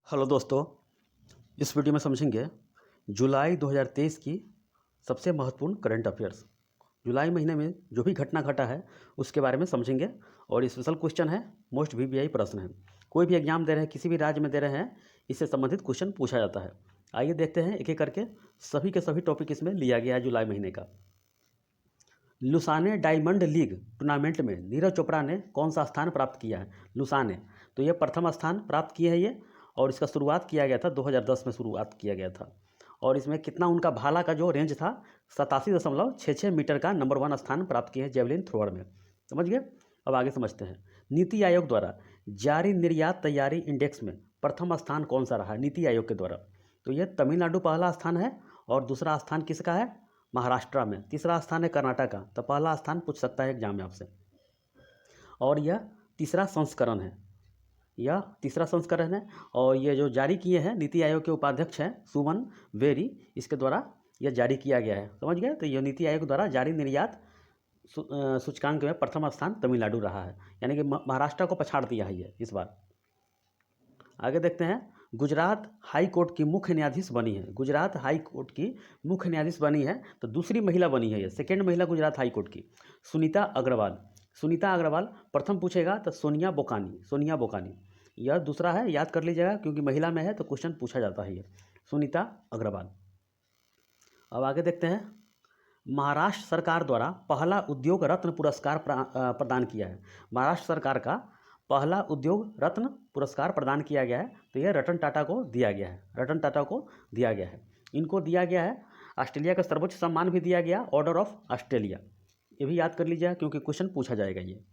Hello दोस्तों, इस video में समझेंगे जुलाई 2023 की सबसे महत्वपूर्ण करंट अफेयर्स। जुलाई महीने में जो भी घटना घटा है उसके बारे में समझेंगे और स्पेशल क्वेश्चन है, मोस्ट वीवीआई प्रश्न है। कोई भी एग्जाम दे रहे हैं, किसी भी राज्य में दे रहे हैं, इससे संबंधित क्वेश्चन पूछा जाता है। आइए देखते हैं एक एक करके सभी के सभी टॉपिक इसमें लिया गया है जुलाई महीने का। लुसाने डायमंड लीग टूर्नामेंट में नीरज चोपड़ा ने कौन सा स्थान प्राप्त किया है? लुसाने, तो ये प्रथम स्थान प्राप्त किए हैं ये, और इसका शुरुआत किया गया था 2010 में शुरुआत किया गया था। और इसमें कितना उनका भाला का जो रेंज था 87.66 मीटर का नंबर 1 स्थान प्राप्त किए हैं जेवलिन थ्रोअर में। समझ गए? अब आगे समझते हैं। नीति आयोग द्वारा जारी निर्यात तैयारी इंडेक्स में प्रथम स्थान कौन सा रहा है नीति आयोग के द्वारा? तो ये तमिलनाडु पहला स्थान है और दूसरा स्थान किसका है? महाराष्ट्र में। तीसरा स्थान है कर्नाटक का। तो पहला स्थान पूछ सकता है एग्जाम में आपसे। और यह तीसरा संस्करण है, यह तीसरा संस्करण है। और ये जो जारी किए हैं नीति आयोग के उपाध्यक्ष हैं सुमन बेरी, इसके द्वारा यह जारी किया गया है। समझ गए? तो यह नीति आयोग द्वारा जारी निर्यात सूचकांक में प्रथम स्थान तमिलनाडु रहा है, यानी कि महाराष्ट्र को पछाड़ दिया है ये इस बार। आगे देखते हैं। गुजरात हाई कोर्ट की मुख्य न्यायाधीश बनी है। गुजरात हाई कोर्ट की मुख्य न्यायाधीश बनी है, तो दूसरी महिला बनी है ये, सेकेंड महिला गुजरात हाई कोर्ट की, सुनीता अग्रवाल। सुनीता अग्रवाल। प्रथम पूछेगा तो सोनिया बोकानी, सोनिया बोकानी। यह दूसरा है, याद कर लीजिएगा क्योंकि महिला में है तो क्वेश्चन पूछा जाता है ये, सुनीता अग्रवाल। अब आगे देखते हैं। महाराष्ट्र सरकार द्वारा पहला उद्योग रत्न पुरस्कार प्रदान किया है। महाराष्ट्र सरकार का पहला उद्योग रत्न पुरस्कार प्रदान किया गया है, तो यह रतन टाटा को दिया गया है। रतन टाटा को दिया गया है, इनको दिया गया है। ऑस्ट्रेलिया का सर्वोच्च सम्मान भी दिया गया, ऑर्डर ऑफ ऑस्ट्रेलिया। ये भी याद कर लीजिए क्योंकि क्वेश्चन पूछा जाएगा ये।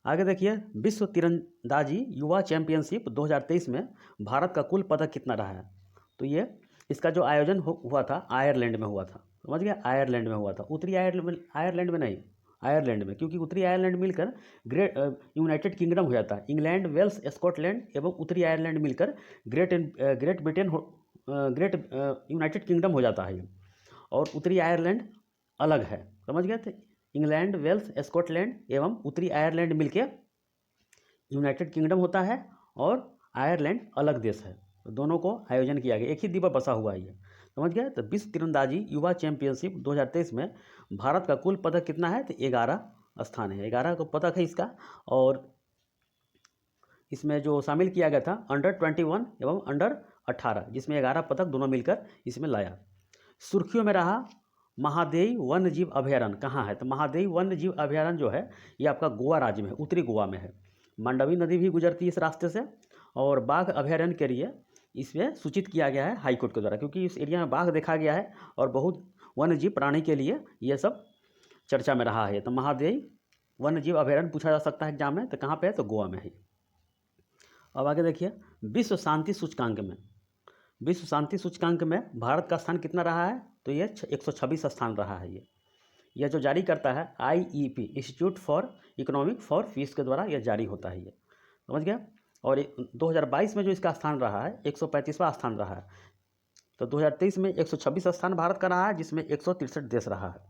आगे देखिए। विश्व तीरंदाजी युवा चैंपियनशिप 2023 में भारत का कुल पदक कितना रहा है? तो ये इसका जो आयोजन हुआ था आयरलैंड में हुआ था। समझ गया? आयरलैंड में हुआ था। उत्तरी आयरलैंड में नहीं, आयरलैंड में, क्योंकि उत्तरी आयरलैंड मिलकर ग्रेट यूनाइटेड किंगडम हो जाता है। इंग्लैंड, वेल्स, स्कॉटलैंड एवं उत्तरी आयरलैंड मिलकर great Britain great United kingdom हो जाता है ये। और उत्तरी आयरलैंड अलग है। समझ गए? तो इंग्लैंड, वेल्स, स्कॉटलैंड एवं उत्तरी आयरलैंड मिलकर यूनाइटेड किंगडम होता है और आयरलैंड अलग देश है। तो दोनों को आयोजन किया गया, एक ही द्वीप पर बसा हुआ है ये। समझ गए? तो विश्व तीरंदाजी युवा चैंपियनशिप 2023 में भारत का कुल पदक कितना है? तो 11 स्थान है, 11 को पदक है इसका। और इसमें जो शामिल किया गया था अंडर 21 एवं अंडर 18, जिसमें 11 पदक दोनों मिलकर इसमें लाया। सुर्खियों में रहा महादेई वन्य जीव अभयारण्य कहाँ है? तो महादेई वन्य जीव अभयारण्य जो है ये आपका गोवा राज्य में है, उत्तरी गोवा में है। मांडवी नदी भी गुजरती है इस रास्ते से। और बाघ अभयारण्य के लिए इसमें सूचित किया गया है हाईकोर्ट के द्वारा, क्योंकि इस एरिया में बाघ देखा गया है और बहुत वन्य जीव प्राणी के लिए ये सब चर्चा में रहा है। तो महादेई वन्य जीव अभयारण्य पूछा जा सकता है एग्जाम में, तो कहाँ पे है? तो गोवा में है। अब आगे देखिए। विश्व शांति सूचकांक में, विश्व शांति सूचकांक में भारत का स्थान कितना रहा है? तो ये 126 स्थान रहा है ये। यह जो जारी करता है IEP, institute for economic for piece के द्वारा यह जारी होता है ये। समझ गया? और 2022 में जो इसका स्थान रहा है 135वां स्थान रहा है। तो 2023 में 126 स्थान भारत का रहा है, जिसमें 163 देश रहा है।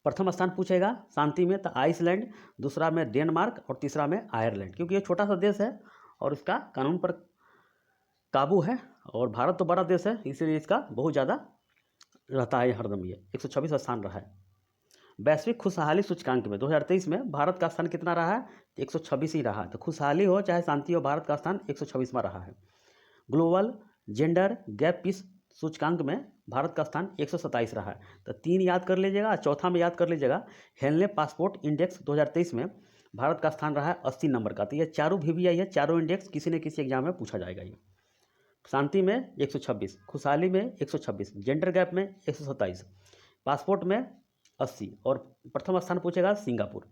प्रथम स्थान पूछेगा शांति में तो आइसलैंड, दूसरा में डेनमार्क और तीसरा में आयरलैंड, क्योंकि ये छोटा सा देश है और इसका कानून पर काबू है। और भारत तो बड़ा देश है, इसीलिए इसका बहुत ज़्यादा रहता है हरदम। ये 126 स्थान रहा है। वैश्विक खुशहाली सूचकांक में 2023 में भारत का स्थान कितना रहा है? 126 ही रहा है। तो खुशहाली हो चाहे शांति हो, भारत का स्थान 126वां रहा है। ग्लोबल जेंडर गैप पीस सूचकांक में भारत का स्थान 127 रहा है। तो 3 याद कर लीजिएगा, चौथा में याद कर लीजिएगा हेनले पासपोर्ट इंडेक्स 2023 में भारत का स्थान रहा है 80 नंबर का। तो ये चारों VVI है, चारों इंडेक्स किसी न किसी एग्जाम में पूछा जाएगा ये। शांति में 126, खुशहाली में 126, जेंडर गैप में 127, पासपोर्ट में 80 और प्रथम स्थान पूछेगा सिंगापुर।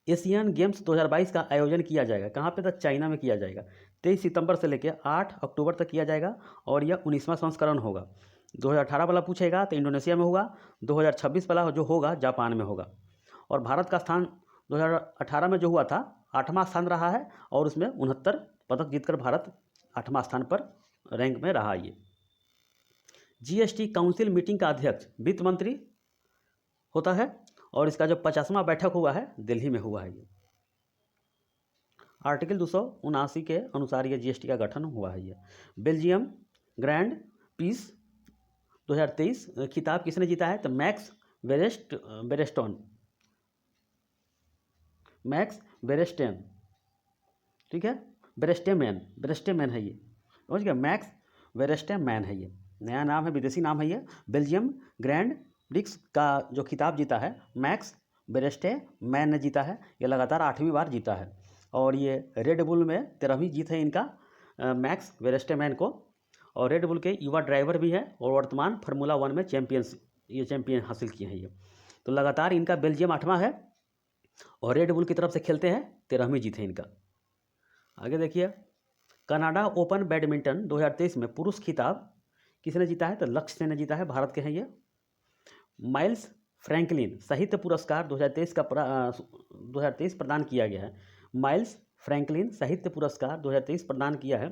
एशियन गेम्स 2022 का आयोजन किया जाएगा कहाँ पे? तो चाइना में किया जाएगा। 23 सितंबर से लेकर 8 अक्टूबर तक किया जाएगा और यह 19वां संस्करण होगा। 2018 वाला पूछेगा तो इंडोनेशिया में होगा, 2026 वाला जो होगा जापान में होगा। और भारत का स्थान 2018 में जो हुआ था 8वां स्थान रहा है और उसमें 69 पदक जीतकर भारत 8वां स्थान पर रैंक में रहा। ये GST काउंसिल मीटिंग का अध्यक्ष वित्त मंत्री होता है और इसका जो 50वां बैठक हुआ है दिल्ली में हुआ है ये। आर्टिकल 279 के अनुसार ये जीएसटी का गठन हुआ है। ये बेल्जियम ग्रैंड पीस 2023 खिताब किसने जीता है? तो मैक्स बेरेस्टेन, ठीक है, बेरेस्टेमैन है ये, समझ गया, मैक्स वेरेस्टेमैन है ये, नया नाम है, विदेशी नाम है ये। बेल्जियम ग्रैंड प्रिक्स का जो खिताब जीता है मैक्स वेरेस्टेमैन ने जीता है। ये लगातार 8वीं बार जीता है और ये रेड बुल में 13वीं जीत है इनका, मैक्स वेरेस्टेमैन को। और रेड बुल के युवा ड्राइवर भी है और वर्तमान फार्मूला 1 में चैंपियन हासिल किए हैं ये। तो लगातार इनका बेल्जियम 8वां है और रेड बुल की तरफ से खेलते हैं, 13वीं जीत है इनका। आगे देखिए, कनाडा ओपन बैडमिंटन 2023 में पुरुष खिताब किसने जीता है? तो लक्ष्य सेन ने जीता है, भारत के हैं ये। माइल्स फ्रैंकलिन साहित्य पुरस्कार 2023 प्रदान किया गया है। माइल्स फ्रैंकलिन साहित्य पुरस्कार 2023 प्रदान किया है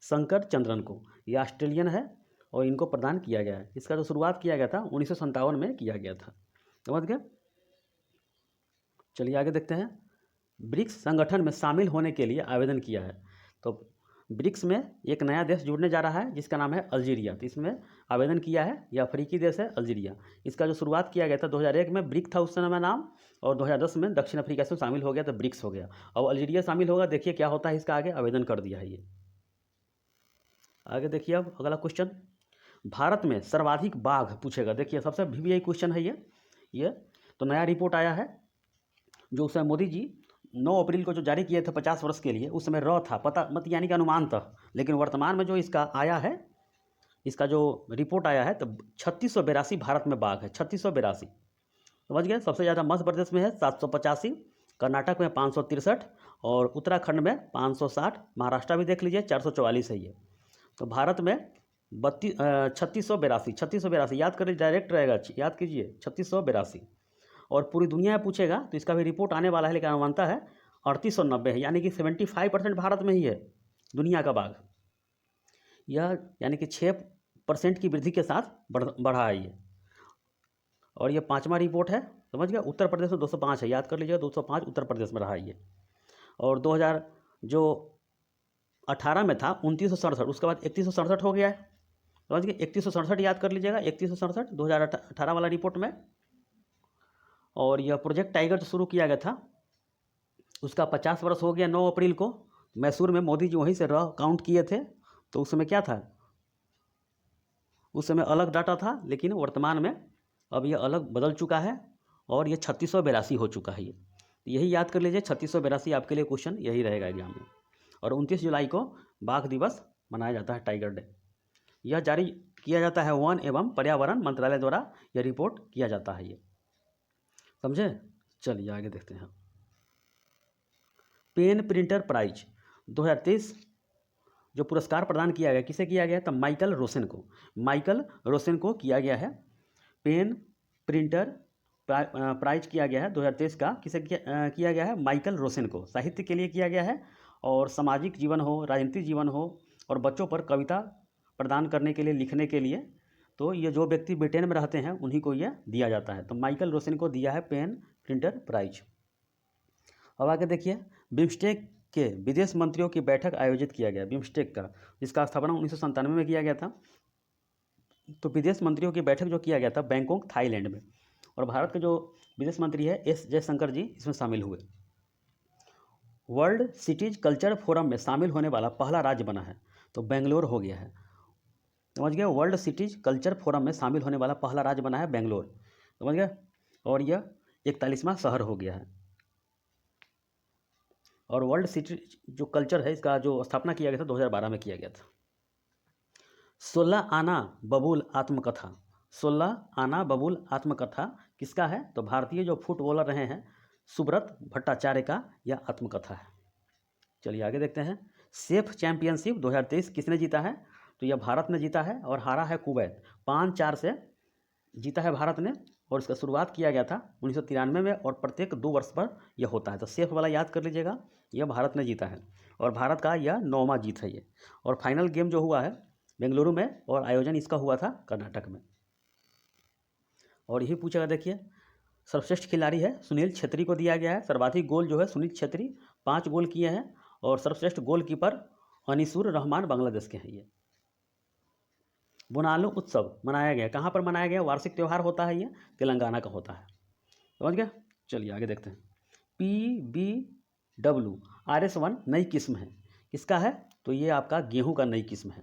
शंकर चंद्रन को। ये ऑस्ट्रेलियन है और इनको प्रदान किया गया है। इसका जो शुरुआत किया गया था 1957 में किया गया था, समझ गए। चलिए आगे देखते हैं। ब्रिक्स संगठन में शामिल होने के लिए आवेदन किया है। तो ब्रिक्स में एक नया देश जुड़ने जा रहा है जिसका नाम है अल्जीरिया। तो इसमें आवेदन किया है, यह अफ्रीकी देश है अल्जीरिया। इसका जो शुरुआत किया गया था 2001 में, ब्रिक था उस समय नाम, और 2010 में दक्षिण अफ्रीका से शामिल हो गया तो ब्रिक्स हो गया। और अल्जीरिया शामिल होगा, देखिए क्या होता है इसका, आगे आवेदन कर दिया है ये। आगे देखिए अब अगला क्वेश्चन, भारत में सर्वाधिक बाघ पूछेगा। देखिए सबसे भी यही क्वेश्चन है ये। तो नया रिपोर्ट आया है जो उस समय मोदी जी 9 अप्रैल को जो जारी किए थे 50 वर्ष के लिए, उस समय था, पता मत यानी कि अनुमान था, लेकिन वर्तमान में जो इसका आया है, इसका जो रिपोर्ट आया है, तो 3682 भारत में बाघ है, 3682, समझ गए। सबसे ज़्यादा मध्य प्रदेश में है 785, कर्नाटक में 563 और उत्तराखंड में 560, महाराष्ट्र भी देख लीजिए 444 है ये। तो भारत में 3682 याद कर लीजिए, डायरेक्ट रहेगा, याद कीजिए 3682। और पूरी दुनिया में पूछेगा तो इसका भी रिपोर्ट आने वाला है, लेकिन अनुमानता है 3890 है, यानी कि 75% भारत में ही है दुनिया का बाघ। यह यानी कि 6% की वृद्धि के साथ बढ़ा है ये। और ये 5वां रिपोर्ट है, समझ गया। उत्तर प्रदेश में 205 है, याद कर लीजिए 205 उत्तर प्रदेश में रहा है ये। और 2018 में था 2967, उसके बाद 3167 हो गया है, समझ गए। 3167 याद कर लीजिएगा, 3167 2018 वाला रिपोर्ट में। और यह प्रोजेक्ट टाइगर जो शुरू किया गया था उसका 50 वर्ष हो गया 9 अप्रैल को। मैसूर में मोदी जी वहीं से काउंट किए थे, तो उस समय क्या था, उस समय अलग डाटा था, लेकिन वर्तमान में अब यह अलग बदल चुका है और ये 3682 हो चुका है ये। यही याद कर लीजिए, 3682 आपके लिए क्वेश्चन यही रहेगा एग्जाम में। और 29 जुलाई को बाघ दिवस मनाया जाता है, टाइगर डे। यह जारी किया जाता है वन एवं पर्यावरण मंत्रालय द्वारा, यह रिपोर्ट किया जाता है ये, समझे। चलिए आगे देखते हैं। पेन प्रिंटर प्राइज 2023 जो पुरस्कार प्रदान किया गया, किसे किया गया? तो माइकल रोसेन को किया गया है। पेन प्रिंटर प्राइज किया गया है 2023 का, किसे किया गया है? माइकल रोसेन को। साहित्य के लिए किया गया है और सामाजिक जीवन हो, राजनीतिक जीवन हो और बच्चों पर कविता प्रदान करने के लिए, लिखने के लिए, तो ये जो व्यक्ति ब्रिटेन में रहते हैं उन्हीं को यह दिया जाता है। तो माइकल रोसेन को दिया है पेन प्रिंटर प्राइज। अब आगे देखिए, बिम्स्टेक के विदेश मंत्रियों की बैठक आयोजित किया गया, बिम्स्टेक का, जिसका स्थापना 1997 में किया गया था। तो विदेश मंत्रियों की बैठक जो किया गया था बैंकॉक थाईलैंड में, और भारत के जो विदेश मंत्री है एस जयशंकर जी इसमें शामिल हुए। वर्ल्ड सिटीज कल्चर फोरम में शामिल होने वाला पहला राज्य बना है, तो बेंगलोर हो गया है, समझ गया। वर्ल्ड सिटीज कल्चर फोरम में शामिल होने वाला पहला राज्य बना है बेंगलोर, समझ गया। और यह 41वां शहर हो गया है। और वर्ल्ड सिटी जो कल्चर है इसका जो स्थापना किया गया था 2012 में किया गया था। 16 आना बबूल आत्मकथा, 16 आना बबूल आत्मकथा किसका है? तो भारतीय जो फुटबॉलर रहे हैं सुब्रत भट्टाचार्य का यह आत्मकथा है। चलिए आगे देखते हैं। सेफ चैंपियनशिप 2023 किसने जीता है? तो यह भारत ने जीता है और हारा है कुवैत, 5-4 से जीता है भारत ने। और इसका शुरुआत किया गया था 1993 में और प्रत्येक 2 वर्ष पर यह होता है। तो सेफ वाला याद कर लीजिएगा, यह भारत ने जीता है और भारत का यह 9वां जीत है ये। और फाइनल गेम जो हुआ है बेंगलुरु में और आयोजन इसका हुआ था कर्नाटक में। और यही पूछेगा, देखिए सर्वश्रेष्ठ खिलाड़ी है सुनील छेत्री को दिया गया है। सर्वाधिक गोल जो है सुनील छेत्री 5 गोल किए हैं और सर्वश्रेष्ठ गोलकीपर अनीसुर रहमान बांग्लादेश के हैं ये। बोनालू उत्सव मनाया गया, कहाँ पर मनाया गया? वार्षिक त्यौहार होता है ये, तेलंगाना का होता है। समझ गया? चलिए आगे देखते हैं। PBW-RS1 नई किस्म है, किसका है? तो ये आपका गेहूं का नई किस्म है।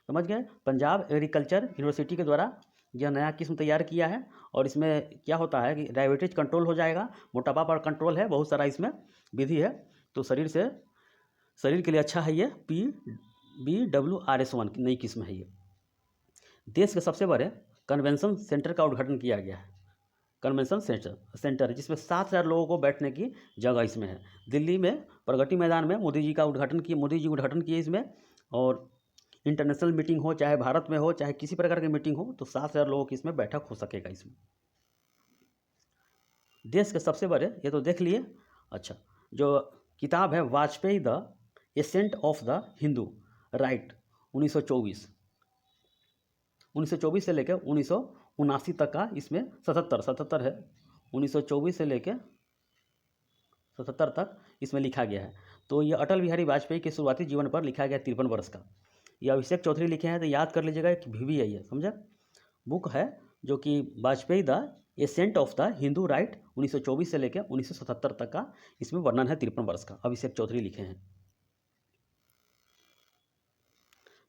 समझ गए? पंजाब एग्रीकल्चर यूनिवर्सिटी के द्वारा यह नया किस्म तैयार किया है और इसमें क्या होता है कि डायबिटीज कंट्रोल हो जाएगा, मोटापा पर कंट्रोल है, बहुत सारा इसमें विधि है, तो शरीर के लिए अच्छा है ये। PBW-RS1 की नई किस्म है ये। देश के सबसे बड़े कन्वेंशन सेंटर का उद्घाटन किया गया है। कन्वेंशन सेंटर जिसमें 7,000 लोगों को बैठने की जगह इसमें है। दिल्ली में प्रगति मैदान में मोदी जी उद्घाटन किए इसमें। और इंटरनेशनल मीटिंग हो, चाहे भारत में हो, चाहे किसी प्रकार की मीटिंग हो, तो 7,000 लोगों की इसमें बैठक हो सकेगा इसमें। देश के सबसे बड़े, ये तो देख लिए। अच्छा, जो किताब है Vajpayee the ascent of the Hindu right 1924 से लेकर 1979 तक का इसमें 77 है, 1924 से लेकर 77 तक इसमें लिखा गया है। तो ये अटल बिहारी वाजपेयी के शुरुआती जीवन पर लिखा गया 53 वर्ष का। ये अभिषेक चौधरी लिखे हैं, तो याद कर लीजिएगा कि VV है ये, समझे? बुक है जो कि Vajpayee the ascent of the Hindu right 1924 से लेकर 1977 तक का इसमें वर्णन है 53 वर्ष का, अभिषेक चौधरी लिखे हैं।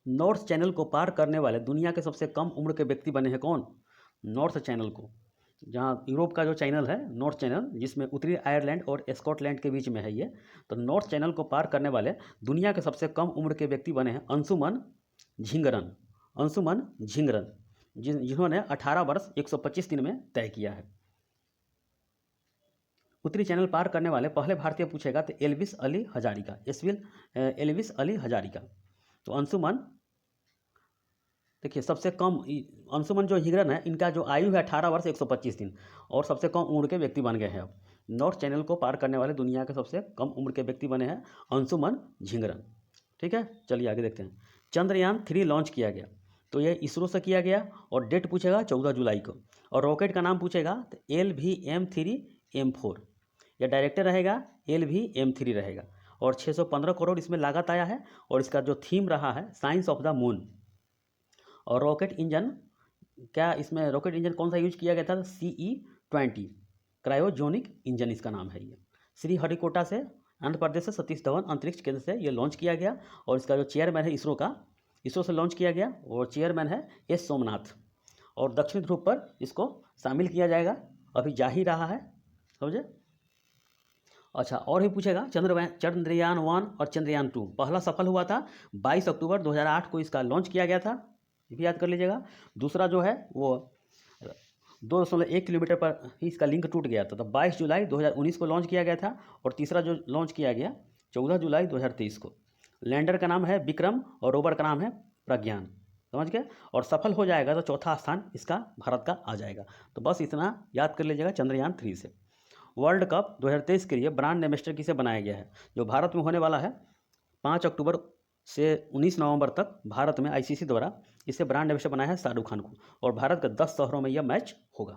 नॉर्थ चैनल को पार करने वाले दुनिया के सबसे कम उम्र के व्यक्ति बने हैं कौन? नॉर्थ चैनल को, जहाँ यूरोप का जो चैनल है नॉर्थ चैनल, जिसमें उत्तरी आयरलैंड और स्कॉटलैंड के बीच में है ये, तो नॉर्थ चैनल को पार करने वाले दुनिया के सबसे कम उम्र के व्यक्ति बने हैं अंशुमन झिंगरन, जिन्होंने 18 वर्ष 125 दिन में तय किया है। उत्तरी चैनल पार करने वाले पहले भारतीय पूछेगा तो एल्विस अली हजारिका। तो अंशुमन, देखिए सबसे कम, अंशुमन जो हिगरन है इनका जो आयु है 18 वर्ष 125 दिन और सबसे कम उम्र के व्यक्ति बन गए हैं। अब नॉर्थ चैनल को पार करने वाले दुनिया के सबसे कम उम्र के व्यक्ति बने हैं अंशुमन झिंगरन। ठीक है, चलिए आगे देखते हैं। चंद्रयान 3 लॉन्च किया गया, तो ये इसरो से किया गया और डेट पूछेगा 14 जुलाई को। और रॉकेट का नाम पूछेगा तो LVM-3M4, यह डायरेक्टर रहेगा LVM-3 रहेगा। और 615 करोड़ इसमें लागत आया है और इसका जो थीम रहा है साइंस ऑफ द मून। और रॉकेट इंजन कौन सा यूज किया गया था? CE-20 क्रायोजोनिक इंजन इसका नाम है ये। श्रीहरिकोटा से, आंध्र प्रदेश से सतीश धवन अंतरिक्ष केंद्र से ये लॉन्च किया गया और इसका जो चेयरमैन है इसरो से लॉन्च किया गया और चेयरमैन है S सोमनाथ। और दक्षिण ध्रुव पर इसको शामिल किया जाएगा, अभी जा ही रहा है, समझे? अच्छा, और भी पूछेगा चंद्रयान 1 और चंद्रयान 2 पहला सफल हुआ था 22 अक्टूबर 2008 को इसका लॉन्च किया गया था, ये भी याद कर लीजिएगा। दूसरा जो है वो 2.1 किलोमीटर पर ही इसका लिंक टूट गया था, तो 22 जुलाई 2019 को लॉन्च किया गया था। और तीसरा जो लॉन्च किया गया 14 जुलाई 2023 को। लैंडर का नाम है विक्रम और रोवर का नाम है प्रज्ञान, समझ गए? और सफल हो जाएगा तो चौथा स्थान इसका भारत का आ जाएगा। तो बस इतना याद कर लीजिएगा चंद्रयान 3 से। वर्ल्ड कप 2023 के लिए ब्रांड एम्बेसडर किसे बनाया गया है? जो भारत में होने वाला है 5 अक्टूबर से 19 नवंबर तक भारत में ICC द्वारा इसे ब्रांड एम्बेसडर बनाया है शाहरुख खान को, और भारत के 10 शहरों में यह मैच होगा।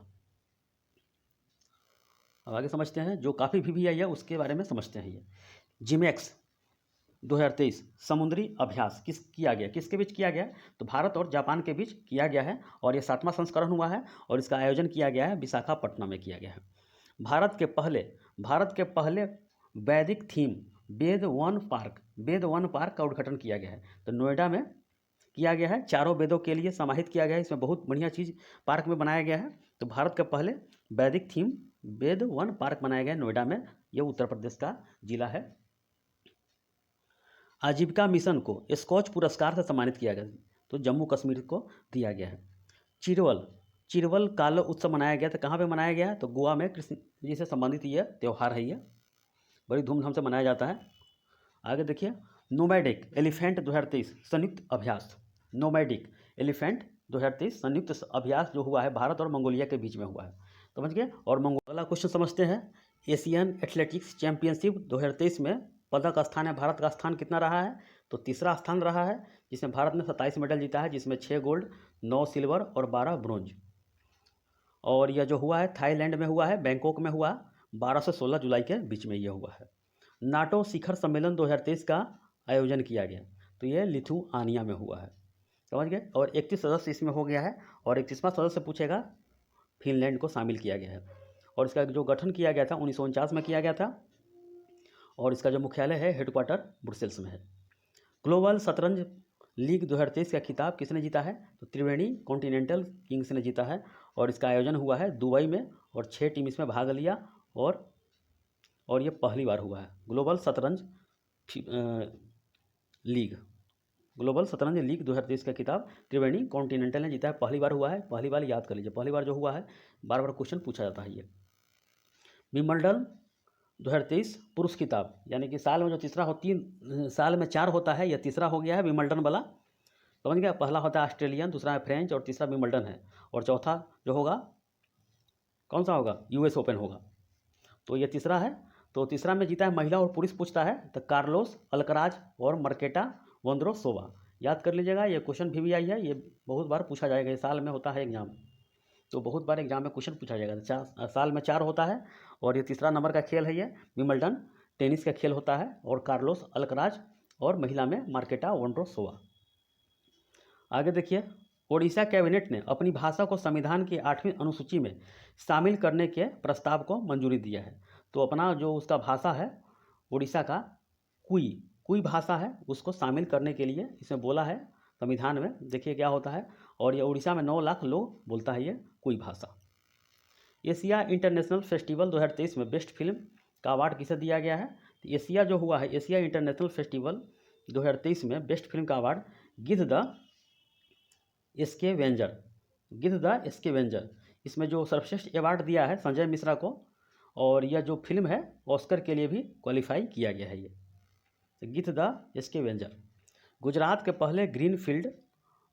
अब आगे समझते हैं, जो काफ़ी भी आई है उसके बारे में समझते हैं। ये जिमेक्स 2023 समुद्री अभ्यास किसके बीच किया गया? तो भारत और जापान के बीच किया गया है और ये 7वां संस्करण हुआ है और इसका आयोजन किया गया है विशाखापट्टनम में किया गया है। भारत के पहले वैदिक थीम वेद वन पार्क का उद्घाटन किया गया है, तो नोएडा में किया गया है। चारों वेदों के लिए समाहित किया गया है, इसमें बहुत बढ़िया चीज़ पार्क में बनाया गया है। तो भारत का पहले वैदिक थीम वेद वन पार्क बनाया गया है नोएडा में, यह उत्तर प्रदेश का जिला है। आजीविका मिशन को स्कॉच पुरस्कार से सम्मानित किया गया, तो जम्मू कश्मीर को दिया गया है। चिरवल कालो उत्सव मनाया गया, तो कहाँ पे मनाया गया है? तो गोवा में कृष्ण जी से संबंधित यह त्यौहार है, ये बड़ी धूमधाम से मनाया जाता है। आगे देखिए, नोमैडिक एलिफेंट 2023 संयुक्त अभ्यास, नोमैडिक एलिफेंट 2023 संयुक्त अभ्यास जो हुआ है भारत और मंगोलिया के बीच में हुआ है, समझ गए? और अगला क्वेश्चन समझते हैं। एशियन एथलेटिक्स चैंपियनशिप 2023 में पदक स्थान है, भारत का स्थान कितना रहा है? तो तीसरा स्थान रहा है, जिसमें भारत ने 27 मेडल जीता है, जिसमें 6 गोल्ड 9 सिल्वर और 12 ब्रोंज। और यह जो हुआ है थाईलैंड में हुआ है, बैंकॉक में हुआ, 12 से 16 जुलाई के बीच में यह हुआ है। नाटो शिखर सम्मेलन 2023 का आयोजन किया गया? तो ये लिथुआनिया में हुआ है, समझ गए। और 31 सदस्य इसमें हो गया है, और 31वां सदस्य पूछेगा, फिनलैंड को शामिल किया गया है। और इसका जो गठन किया गया था 1949 में किया गया था, और इसका जो मुख्यालय है, हेडक्वार्टर ब्रुसेल्स में है। ग्लोबल शतरंज लीग 2023 का खिताब किसने जीता है? तो त्रिवेणी कॉन्टिनेंटल किंग्स ने जीता है, और इसका आयोजन हुआ है दुबई में, और 6 टीम इसमें भाग लिया, और ये पहली बार हुआ है। ग्लोबल शतरंज लीग 2023 का खिताब त्रिवेणी कॉन्टिनेंटल ने जीता है, पहली बार हुआ है। पहली बार याद कर लीजिए, पहली बार जो हुआ है, बार बार क्वेश्चन पूछा जाता है ये। विंबलडन 2023 पुरुष खिताब, यानी कि साल में जो तीसरा हो, 3 साल में 4 होता है, यह तीसरा हो गया है विंबलडन वाला, समझ गया। पहला होता है ऑस्ट्रेलियन, दूसरा है फ्रेंच, और तीसरा विंबलडन है, और चौथा जो होगा कौन सा होगा? यूएस ओपन होगा। तो ये तीसरा है। तो तीसरा में जीता है महिला और पुरुष पूछता है, तो कार्लोस अल्कराज और मार्केटा वोंद्रोसोवा। याद कर लीजिएगा, ये क्वेश्चन भी आई है, ये बहुत बार पूछा जाएगा, ये साल में होता है एग्जाम, तो बहुत बार एग्जाम में क्वेश्चन पूछा जाएगा। साल में 4 होता है, और ये तीसरा नंबर का खेल है। ये विंबलडन टेनिस का खेल होता है, और कार्लोस अल्कराज, और महिला में मार्केटा वोंड्रोसोवा। आगे देखिए, ओडिशा कैबिनेट ने अपनी भाषा को संविधान की 8वीं अनुसूची में शामिल करने के प्रस्ताव को मंजूरी दिया है। तो अपना जो उसका भाषा है उड़ीसा का, कुई भाषा है, उसको शामिल करने के लिए इसमें बोला है संविधान में। देखिए क्या होता है, और ये उड़ीसा में 9 लाख लोग बोलता है ये कुई भाषा। एशिया इंटरनेशनल फेस्टिवल 2023 में बेस्ट फिल्म का अवार्ड किसे दिया गया है? तो एशिया जो हुआ है, एशिया इंटरनेशनल फेस्टिवल 2023 में बेस्ट फिल्म का अवार्ड गिद्ध द स्कैवेंजर, इसमें जो सर्वश्रेष्ठ अवार्ड दिया है संजय मिश्रा को, और यह जो फिल्म है ऑस्कर के लिए भी क्वालिफाई किया गया है। ये गिद्ध द स्कैवेंजर। गुजरात के पहले ग्रीनफील्ड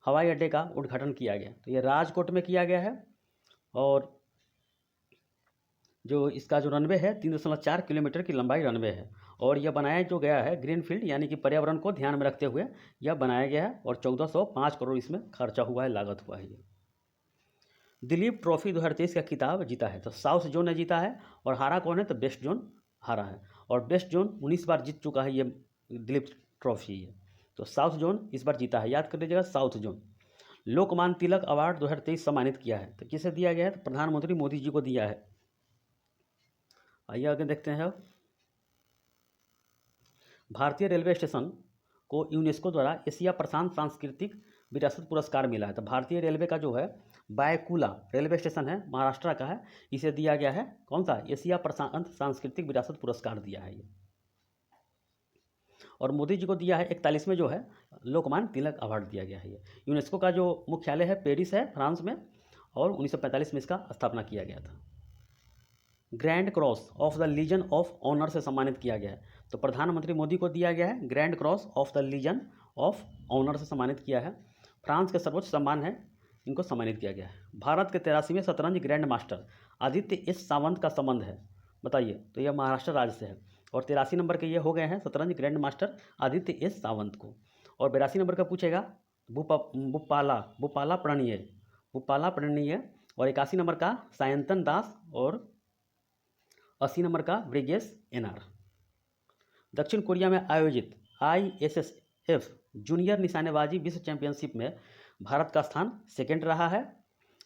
हवाई अड्डे का उद्घाटन किया गया, तो ये राजकोट में किया गया है, और जो इसका जो रनवे है 3.4 किलोमीटर की लंबाई रनवे है, और यह बनाया जो गया है ग्रीनफील्ड, यानी कि पर्यावरण को ध्यान में रखते हुए यह बनाया गया है, और 1405 करोड़ इसमें खर्चा हुआ है, लागत हुआ है। ये दिलीप ट्रॉफी 2023 का खिताब जीता है, तो साउथ जोन ने जीता है, और हारा कौन है? तो वेस्ट जोन हारा है, और वेस्ट जोन 19 बार जीत चुका है ये दिलीप ट्रॉफी है, तो साउथ जोन इस बार जीता है, याद कर लीजिएगा south zone. Lokmanya Tilak award 2023 सम्मानित किया है, तो किसे दिया गया है? तो प्रधानमंत्री मोदी जी को दिया है। आइए आगे देखते हैं। भारतीय रेलवे स्टेशन को यूनेस्को द्वारा एशिया प्रशांत सांस्कृतिक विरासत पुरस्कार मिला है, तो भारतीय रेलवे का जो है बायकुला रेलवे स्टेशन है, महाराष्ट्र का है, इसे दिया गया है कौन सा? एशिया प्रशांत सांस्कृतिक विरासत पुरस्कार दिया है ये। और मोदी जी को दिया है 41वें जो है लोकमान्य तिलक अवार्ड दिया गया है ये। यूनेस्को का जो मुख्यालय है पेरिस है, फ्रांस में, और 1945 में इसका स्थापना किया गया था। Grand cross of the legion of honour से सम्मानित किया गया है, तो प्रधानमंत्री मोदी को दिया गया है grand cross of the legion of honour से सम्मानित किया है। फ्रांस के सर्वोच्च सम्मान है, इनको सम्मानित किया गया है। भारत के 83वें शतरंज grand master Aditya S Sawant का संबंध है, बताइए। तो यह महाराष्ट्र राज्य से है, और 83 नंबर के ये हो गए हैं शतरंज grand master Aditya S Sawant को। और 82 नंबर का पूछेगा भूपाला प्रणीय, और 81 नंबर का सायंतन दास, और 80 नंबर का ब्रिजेश एनआर। दक्षिण कोरिया में आयोजित ISSF जूनियर निशानेबाजी विश्व चैंपियनशिप में भारत का स्थान सेकंड रहा है,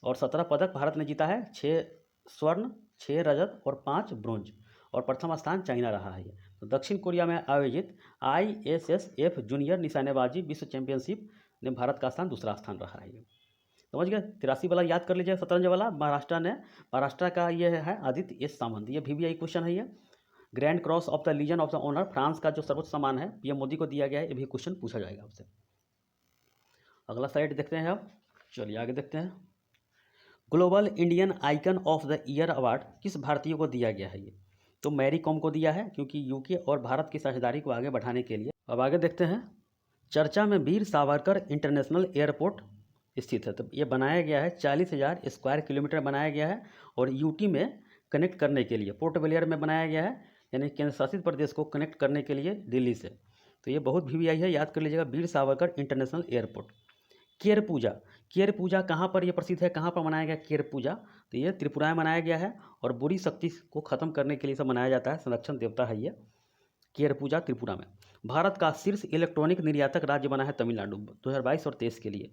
और 17 पदक भारत ने जीता है, 6 स्वर्ण, 6 रजत और 5 ब्रोंज, और प्रथम स्थान चाइना रहा है। तो दक्षिण कोरिया में आयोजित ISSF जूनियर निशानेबाजी विश्व चैंपियनशिप में भारत का स्थान दूसरा स्थान रहा है। समझ गए? 83 वाला याद कर लीजिए, शतरंज वाला महाराष्ट्र का ये है आदित्य एस सावंत, ये VVI क्वेश्चन है ये। Grand cross of the legion of the honour, France का जो सर्वोच्च सम्मान है, पीएम मोदी को दिया गया है, ये भी क्वेश्चन पूछा जाएगा आपसे। अगला साइड देखते हैं अब, चलिए आगे देखते हैं। Global Indian icon of the year award किस भारतीय को दिया गया है? ये तो मैरी कॉम को दिया है, क्योंकि यूके और भारत की साझेदारी को आगे बढ़ाने के लिए। अब आगे देखते हैं। चर्चा में वीर सावरकर इंटरनेशनल एयरपोर्ट स्थित है, तो ये बनाया गया है 40,000 स्क्वायर किलोमीटर बनाया गया है, और यूटी में कनेक्ट करने के लिए पोर्ट ब्लेयर में बनाया गया है, यानी केंद्र शासित प्रदेश को कनेक्ट करने के लिए दिल्ली से। तो ये बहुत VVI है, याद कर लीजिएगा, वीर सावरकर इंटरनेशनल एयरपोर्ट। केर पूजा कहाँ पर ये प्रसिद्ध है, कहाँ पर मनाया गया केर पूजा? तो ये त्रिपुरा में मनाया गया है, और बुरी शक्ति को खत्म करने के लिए सब मनाया जाता है, संरक्षण देवता है ये। केरपूजा त्रिपुरा में। भारत का शीर्ष इलेक्ट्रॉनिक निर्यातक राज्य बना है तमिलनाडु 2022 और 23 के लिए।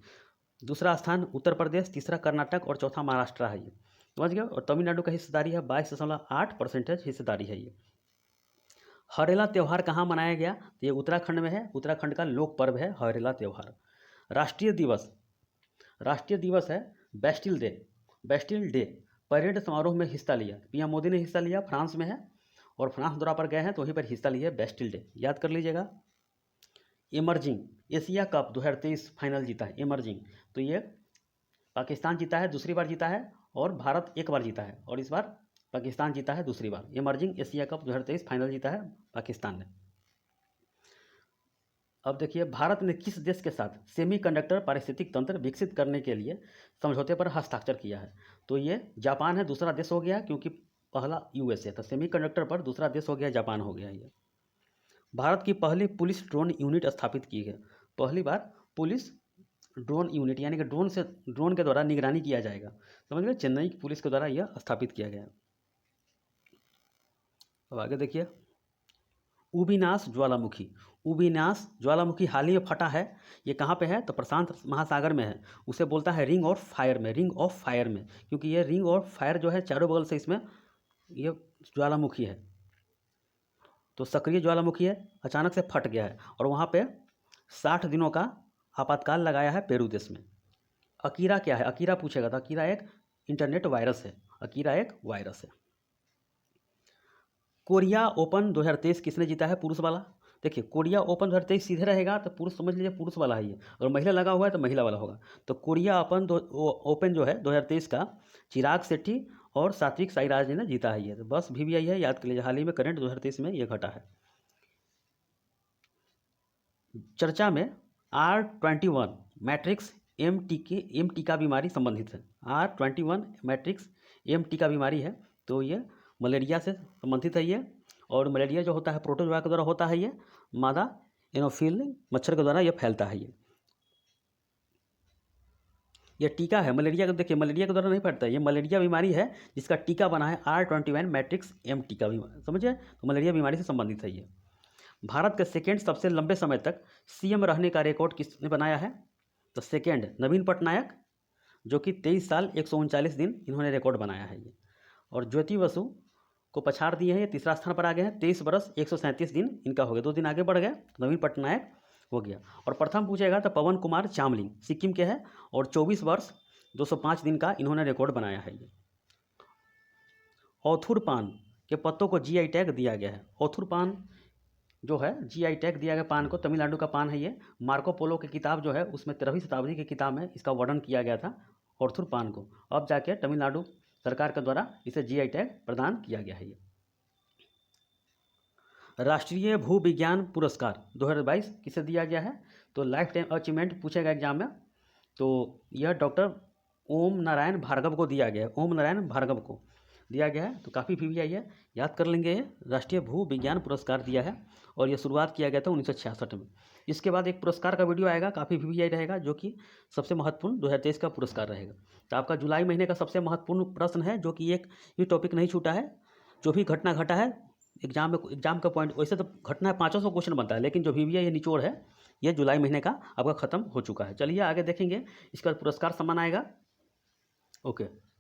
दूसरा स्थान उत्तर प्रदेश, तीसरा कर्नाटक और चौथा महाराष्ट्र है ये, समझ गए। और तमिलनाडु का हिस्सेदारी है 22.8% हिस्सेदारी है ये। हरेला त्यौहार कहाँ मनाया गया? तो ये उत्तराखंड में है। उत्तराखंड का लोक पर्व है हरेला त्यौहार। राष्ट्रीय दिवस है Bastille day. Bastille day parade समारोह में हिस्सा लिया, पीएम मोदी ने हिस्सा लिया, फ्रांस में है और फ्रांस दौरा पर गए हैं तो वहीं पर हिस्सा लिया बेस्टिल डे, याद कर लीजिएगा। इमर्जिंग एशिया कप 2023 फाइनल जीता है इमर्जिंग, तो ये पाकिस्तान जीता है, दूसरी बार जीता है, और भारत एक बार जीता है और इस बार पाकिस्तान जीता है दूसरी बार। इमर्जिंग एशिया कप 2023 फाइनल जीता है पाकिस्तान ने। अब देखिए, भारत ने किस देश के साथ सेमीकंडक्टर पारिस्थितिक तंत्र विकसित करने के लिए समझौते पर हस्ताक्षर किया है? तो ये जापान है, दूसरा देश हो गया, क्योंकि पहला यूएसए था। सेमीकंडक्टर पर दूसरा देश हो गया जापान हो गया ये। भारत की पहली पुलिस ड्रोन यूनिट स्थापित की है। पहली बार पुलिस ड्रोन यूनिट, यानी कि ड्रोन के द्वारा निगरानी किया जाएगा, समझ गए। चेन्नई की पुलिस के द्वारा यह स्थापित किया गया। अब आगे देखिए, उबिनास ज्वालामुखी हाल ही में फटा है। ये कहाँ पे है? तो प्रशांत महासागर में है। उसे बोलता है रिंग ऑफ फायर में, क्योंकि ये रिंग ऑफ फायर जो है चारों बगल से इसमें ये ज्वालामुखी है, तो सक्रिय ज्वालामुखी है, अचानक से फट गया है और वहाँ पे 60 दिनों का आपातकाल लगाया है पेरू देश में। अकीरा क्या है? अकीरा पूछेगा तो अकीरा एक इंटरनेट वायरस है। अकीरा एक वायरस है। कोरिया ओपन 2023 किसने जीता है? पुरुष वाला। देखिए, कोरिया ओपन 2023 सीधे रहेगा तो पुरुष समझ लीजिए, पुरुष वाला है ये, और महिला लगा हुआ है तो महिला वाला होगा। तो कोरिया ओपन जो है 2023 का चिराग शेट्टी और सात्विक साईराज ने जीता है ये। तो बस VVI है, याद कर लीजिए, हाल ही में करंट 2023 में ये घटा है। चर्चा में R21 मैट्रिक्स एम टीका बीमारी संबंधित है। R21 मैट्रिक्स एम टीका बीमारी है, तो ये मलेरिया से संबंधित है ये, और मलेरिया जो होता है प्रोटोजोआ के द्वारा होता है ये, मादा एनोफिल मच्छर के द्वारा ये फैलता है ये टीका है मलेरिया का। देखिए, मलेरिया के द्वारा नहीं फैलता है, ये मलेरिया बीमारी है जिसका टीका बना है R21 मैट्रिक्स एम टीका बीमारी, समझिए। तो मलेरिया बीमारी से संबंधित है ये। भारत के सेकेंड सबसे लंबे समय तक CM रहने का रिकॉर्ड किसने बनाया है? तो सेकेंड नवीन पटनायक, जो कि 23 साल 139 दिन इन्होंने रिकॉर्ड बनाया है ये। और ज्योति बसु को पछाड़ दिए हैं, ये तीसरा स्थान पर आ गए हैं। 23 वर्ष 137 दिन इनका हो गया, 2 दिन आगे बढ़ गए, नवीन पटनायक हो गया। और प्रथम पूछेगा तो पवन कुमार चामलिंग सिक्किम के हैं और 24 वर्ष 205 दिन का इन्होंने रिकॉर्ड बनाया है ये। औथुर पान के पत्तों को GI टैग दिया गया है। औथुर पान जो है GI टैग दिया गया पान को, तमिलनाडु का पान है ये। मार्को पोलो की किताब जो है उसमें 13वीं शताब्दी की किताब में इसका वर्णन किया गया था औथुर पान को। अब जाके तमिलनाडु सरकार के द्वारा इसे GI टैग प्रदान किया गया है ये। राष्ट्रीय भू विज्ञान पुरस्कार 2022 किसे दिया गया है? तो लाइफ टाइम अचीवमेंट पूछेगा एग्जाम में, तो यह डॉक्टर ओम नारायण भार्गव को दिया गया है। ओम नारायण भार्गव को दिया गया है, तो काफ़ी VVI है, याद कर लेंगे। ये राष्ट्रीय भू विज्ञान पुरस्कार दिया है और ये शुरुआत किया गया था 1966 में। इसके बाद एक पुरस्कार का वीडियो आएगा, काफ़ी VVI रहेगा, जो कि सबसे महत्वपूर्ण 2023 का पुरस्कार रहेगा। तो आपका जुलाई महीने का सबसे महत्वपूर्ण प्रश्न है, जो कि एक भी टॉपिक नहीं छूटा है। जो भी घटना घटा है एग्जाम का पॉइंट, वैसे तो घटना है 500 क्वेश्चन बनता है, लेकिन जो VVI ये निचोड़ है ये जुलाई महीने का आपका खत्म हो चुका है। चलिए आगे देखेंगे, इसका पुरस्कार सम्मान आएगा। ओके।